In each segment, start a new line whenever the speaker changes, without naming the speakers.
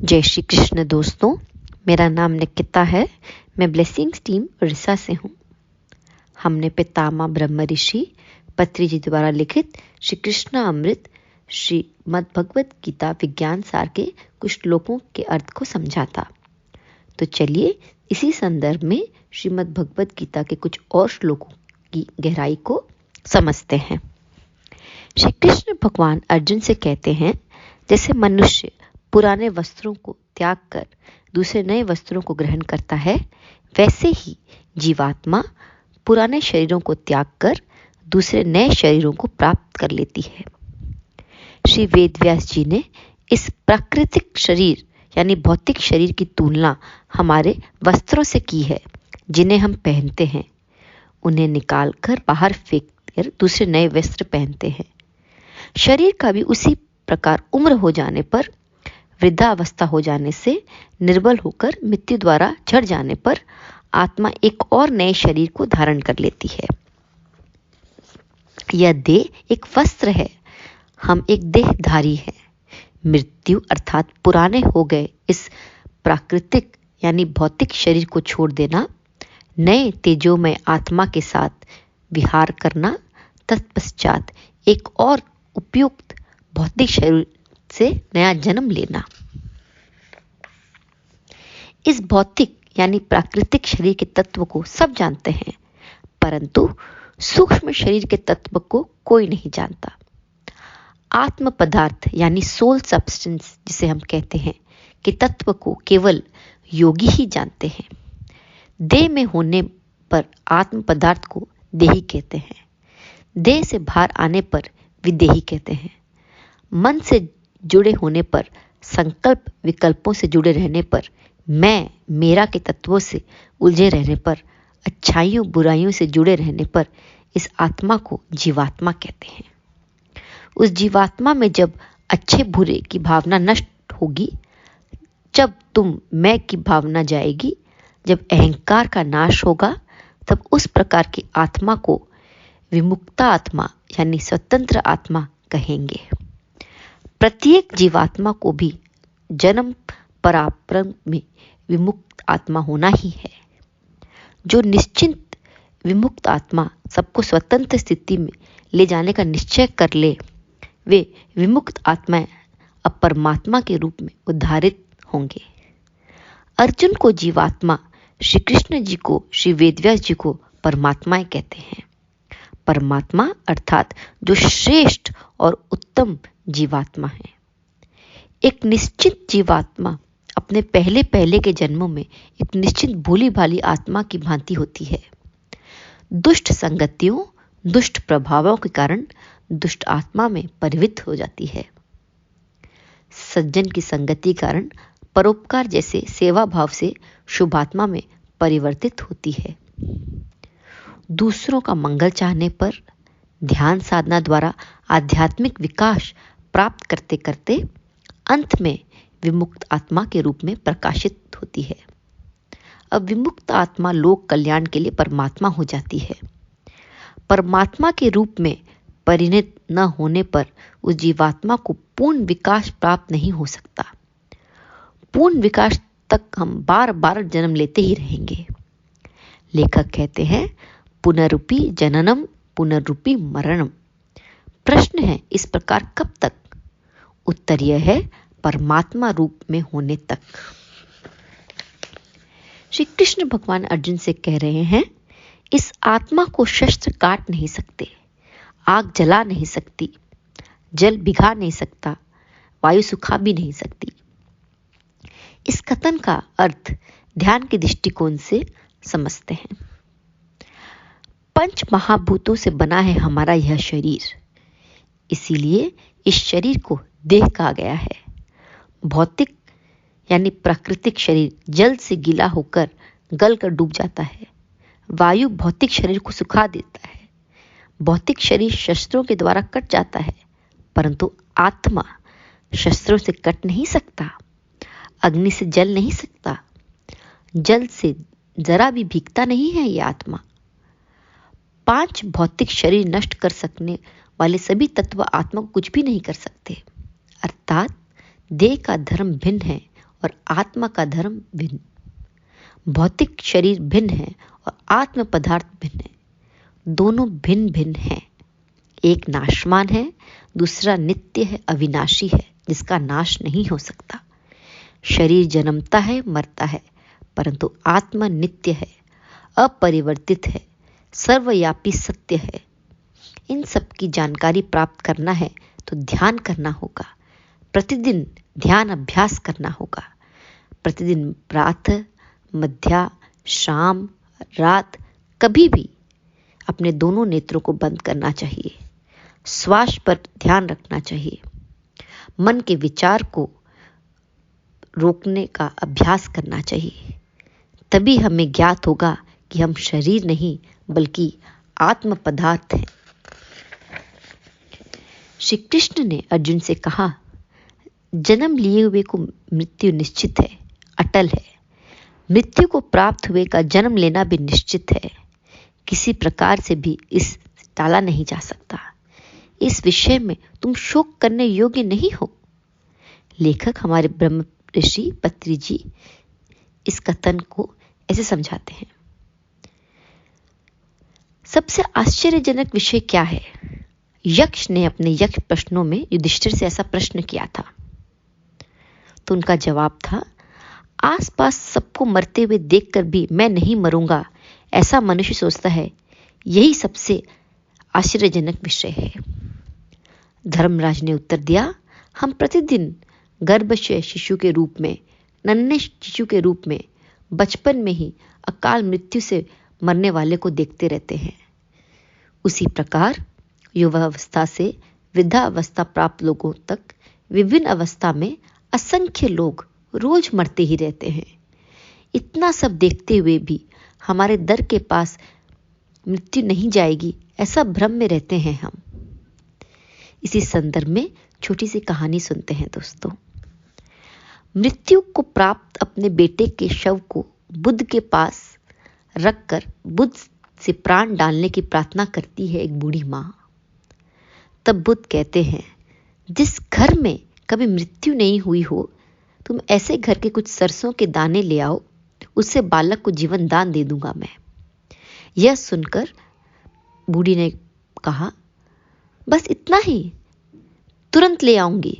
जय श्री कृष्ण दोस्तों, मेरा नाम निकिता है। मैं ब्लेसिंग्स टीम उड़ीसा से हूँ। हमने पितामह ब्रह्म ऋषि पत्री जी द्वारा लिखित श्री कृष्ण अमृत श्रीमद् भगवत गीता विज्ञान सार के कुछ श्लोकों के अर्थ को समझा था। तो चलिए इसी संदर्भ में श्रीमद् भगवत गीता के कुछ और श्लोकों की गहराई को समझते हैं। श्री कृष्ण भगवान अर्जुन से कहते हैं, जैसे मनुष्य पुराने वस्त्रों को त्याग कर दूसरे नए वस्त्रों को ग्रहण करता है, वैसे ही जीवात्मा पुराने शरीरों को त्याग कर दूसरे नए शरीरों को प्राप्त कर लेती है। श्री वेदव्यास जी ने इस प्राकृतिक शरीर यानी भौतिक शरीर की तुलना हमारे वस्त्रों से की है, जिन्हें हम पहनते हैं। उन्हें निकाल कर बाहर फेंक कर दूसरे नए वस्त्र पहनते हैं। शरीर का भी उसी प्रकार उम्र हो जाने पर, वृद्धावस्था हो जाने से, निर्बल होकर मृत्यु द्वारा झड़ जाने पर आत्मा एक और नए शरीर को धारण कर लेती है। यह देह एक वस्त्र है, हम एक देहधारी हैं। मृत्यु अर्थात पुराने हो गए इस प्राकृतिक यानी भौतिक शरीर को छोड़ देना, नए तेजोमय आत्मा के साथ विहार करना, तत्पश्चात एक और उपयुक्त भौतिक शरीर से नया जन्म लेना। इस भौतिक यानी प्राकृतिक शरीर के तत्व को सब जानते हैं, परंतु सूक्ष्म शरीर के तत्व को कोई नहीं जानता। आत्म पदार्थ यानी सोल सब्सटेंस जिसे हम कहते हैं कि तत्व को केवल योगी ही जानते हैं। देह में होने पर आत्म पदार्थ को देही कहते हैं। देह से बाहर आने पर विदेही कहते हैं। मन से जुड़े होने पर, संकल्प विकल्पों से जुड़े रहने पर, मैं मेरा के तत्वों से उलझे रहने पर, अच्छाइयों बुराइयों से जुड़े रहने पर इस आत्मा को जीवात्मा कहते हैं। उस जीवात्मा में जब अच्छे बुरे की भावना नष्ट होगी, जब तुम मैं की भावना जाएगी, जब अहंकार का नाश होगा, तब उस प्रकार की आत्मा को विमुक्ता आत्मा यानी स्वतंत्र आत्मा कहेंगे। प्रत्येक जीवात्मा को भी जन्म पराक्रम में विमुक्त आत्मा होना ही है। जो निश्चिंत विमुक्त आत्मा सबको स्वतंत्र स्थिति में ले जाने का निश्चय कर ले, वे विमुक्त आत्माएं अब परमात्मा के रूप में उद्धारित होंगे। अर्जुन को जीवात्मा, श्री कृष्ण जी को, श्री वेदव्यास जी को परमात्माएं कहते हैं। परमात्मा अर्थात जो श्रेष्ठ और उत्तम जीवात्मा है। एक निश्चित जीवात्मा अपने पहले के जन्मों में एक निश्चित भोली भाली आत्मा की भांति होती है। दुष्ट संगतियों, दुष्ट प्रभावों के कारण दुष्ट आत्मा में परिवर्तित हो जाती है। सज्जन की संगति कारण परोपकार जैसे सेवा भाव से शुभात्मा में परिवर्तित होती है। दूसरों का मंगल चाहने पर ध्यान साधना द्वारा आध्यात्मिक विकास प्राप्त करते करते अंत में विमुक्त आत्मा के रूप में प्रकाशित होती है। अब विमुक्त आत्मा लोक कल्याण के लिए परमात्मा हो जाती है। परमात्मा के रूप में परिणत न होने पर उस जीवात्मा को पूर्ण विकास प्राप्त नहीं हो सकता। पूर्ण विकास तक हम बार बार जन्म लेते ही रहेंगे। लेखक कहते हैं, पुनरुपि जननम पुनरुपि मरणम। प्रश्न है, इस प्रकार कब तक? उत्तर यह है, परमात्मा रूप में होने तक। श्री कृष्ण भगवान अर्जुन से कह रहे हैं, इस आत्मा को शस्त्र काट नहीं सकते, आग जला नहीं सकती, जल भिगा नहीं सकता, वायु सुखा भी नहीं सकती। इस कथन का अर्थ ध्यान के दृष्टिकोण से समझते हैं। पंच महाभूतों से बना है हमारा यह शरीर, इसीलिए इस शरीर को देह कहा गया है। भौतिक यानी प्राकृतिक शरीर जल से गीला होकर गल कर डूब जाता है। वायु भौतिक शरीर को सुखा देता है। भौतिक शरीर शस्त्रों के द्वारा कट जाता है, परंतु आत्मा शस्त्रों से कट नहीं सकता, अग्नि से जल नहीं सकता, जल से जरा भी भीगता नहीं है ये आत्मा। 5 भौतिक शरीर नष्ट कर सकने वाले सभी तत्व आत्मा को कुछ भी नहीं कर सकते। अर्थात देह का धर्म भिन्न है और आत्मा का धर्म भिन्न। भौतिक शरीर भिन्न है और आत्म पदार्थ भिन्न है। दोनों भिन्न भिन्न हैं। एक नाशवान है, दूसरा नित्य है, अविनाशी है, जिसका नाश नहीं हो सकता। शरीर जन्मता है, मरता है, परंतु आत्मा नित्य है, अपरिवर्तित है, सर्वव्यापी सत्य है। इन सब की जानकारी प्राप्त करना है तो ध्यान करना होगा। प्रतिदिन ध्यान अभ्यास करना होगा। प्रतिदिन प्रातः, मध्या, शाम, रात कभी भी अपने दोनों नेत्रों को बंद करना चाहिए। श्वास पर ध्यान रखना चाहिए। मन के विचार को रोकने का अभ्यास करना चाहिए। तभी हमें ज्ञात होगा कि हम शरीर नहीं बल्कि आत्म पदार्थ हैं। श्री कृष्ण ने अर्जुन से कहा, जन्म लिए हुए को मृत्यु निश्चित है, अटल है। मृत्यु को प्राप्त हुए का जन्म लेना भी निश्चित है। किसी प्रकार से भी इस टाला नहीं जा सकता। इस विषय में तुम शोक करने योग्य नहीं हो। लेखक हमारे ब्रह्म ऋषि पत्री जी इस कथन को ऐसे समझाते हैं। सबसे आश्चर्यजनक विषय क्या है? यक्ष ने अपने यक्ष प्रश्नों में युधिष्ठिर से ऐसा प्रश्न किया था, तो उनका जवाब था, आसपास सबको मरते हुए देखकर भी मैं नहीं मरूंगा, ऐसा मनुष्य सोचता है। यही सबसे आश्चर्यजनक विषय है। धर्मराज ने उत्तर दिया, हम प्रतिदिन गर्भशय शिशु के रूप में, नन्हे शिशु के रूप में, बचपन में ही अकाल मृत्यु से मरने वाले को देखते रहते हैं। उसी प्रकार युवावस्था से वृद्धावस्था प्राप्त लोगों तक विभिन्न अवस्था में असंख्य लोग रोज मरते ही रहते हैं। इतना सब देखते हुए भी हमारे दर के पास मृत्यु नहीं जाएगी, ऐसा भ्रम में रहते हैं हम। इसी संदर्भ में छोटी सी कहानी सुनते हैं दोस्तों। मृत्यु को प्राप्त अपने बेटे के शव को बुद्ध के पास रखकर बुद्ध से प्राण डालने की प्रार्थना करती है एक बूढ़ी माँ। तब बुद्ध कहते हैं, जिस घर में कभी मृत्यु नहीं हुई हो, तुम ऐसे घर के कुछ सरसों के दाने ले आओ, उससे बालक को जीवन दान दे दूंगा मैं। यह सुनकर बूढ़ी ने कहा, बस इतना ही, तुरंत ले आऊंगी,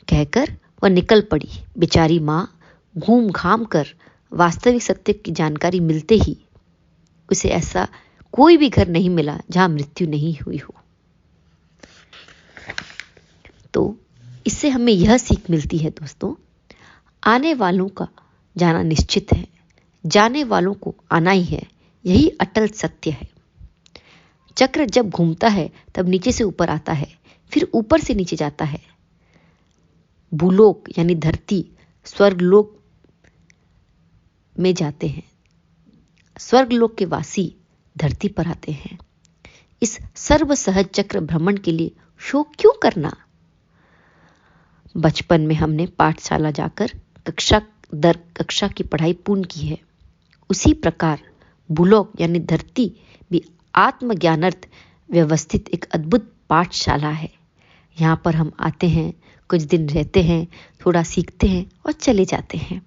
कहकर वह निकल पड़ी। बेचारी माँ घूम घाम कर वास्तविक सत्य की जानकारी मिलते ही उसे ऐसा कोई भी घर नहीं मिला जहां मृत्यु नहीं हुई हो। तो इससे हमें यह सीख मिलती है दोस्तों, आने वालों का जाना निश्चित है, जाने वालों को आना ही है, यही अटल सत्य है। चक्र जब घूमता है तब नीचे से ऊपर आता है, फिर ऊपर से नीचे जाता है। भूलोक यानी धरती स्वर्गलोक में जाते हैं, स्वर्गलोक के वासी धरती पर आते हैं। इस सर्व सहज चक्र भ्रमण के लिए शोक क्यों करना? बचपन में हमने पाठशाला जाकर कक्षा दर कक्षा की पढ़ाई पूर्ण की है। उसी प्रकार भूलोक यानी धरती भी आत्मज्ञानार्थ व्यवस्थित एक अद्भुत पाठशाला है। यहाँ पर हम आते हैं, कुछ दिन रहते हैं, थोड़ा सीखते हैं और चले जाते हैं।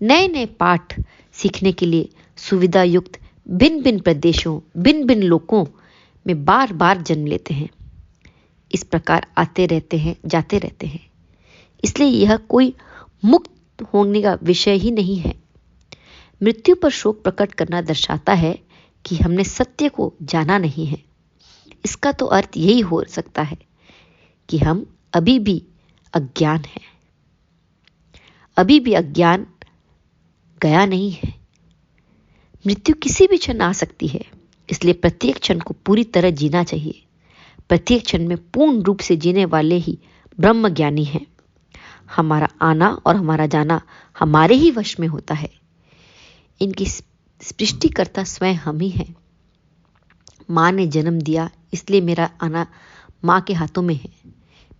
नए नए पाठ सीखने के लिए सुविधा युक्त भिन्न भिन्न प्रदेशों, भिन्न भिन्न लोकों में बार बार जन्म लेते हैं। इस प्रकार आते रहते हैं, जाते रहते हैं। इसलिए यह कोई मुक्त होने का विषय ही नहीं है। मृत्यु पर शोक प्रकट करना दर्शाता है कि हमने सत्य को जाना नहीं है। इसका तो अर्थ यही हो सकता है कि हम अभी भी अज्ञान हैं, अभी भी अज्ञान गया नहीं है। मृत्यु किसी भी क्षण आ सकती है, इसलिए प्रत्येक क्षण को पूरी तरह जीना चाहिए। प्रत्येक क्षण में पूर्ण रूप से जीने वाले ही ब्रह्म ज्ञानी हैं। हमारा आना और हमारा जाना हमारे ही वश में होता है। इनकी सृष्टिकर्ता स्वयं हम ही हैं। माँ ने जन्म दिया, इसलिए मेरा आना माँ के हाथों में है,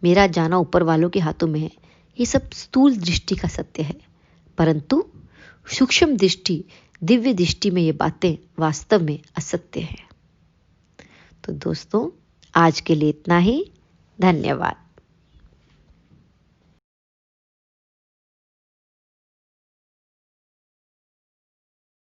मेरा जाना ऊपर वालों के हाथों में है। ये सब स्थूल दृष्टि का सत्य है, परंतु सूक्ष्म दृष्टि, दिव्य दृष्टि में ये बातें वास्तव में असत्य है। तो दोस्तों, आज के लिए इतना ही। धन्यवाद।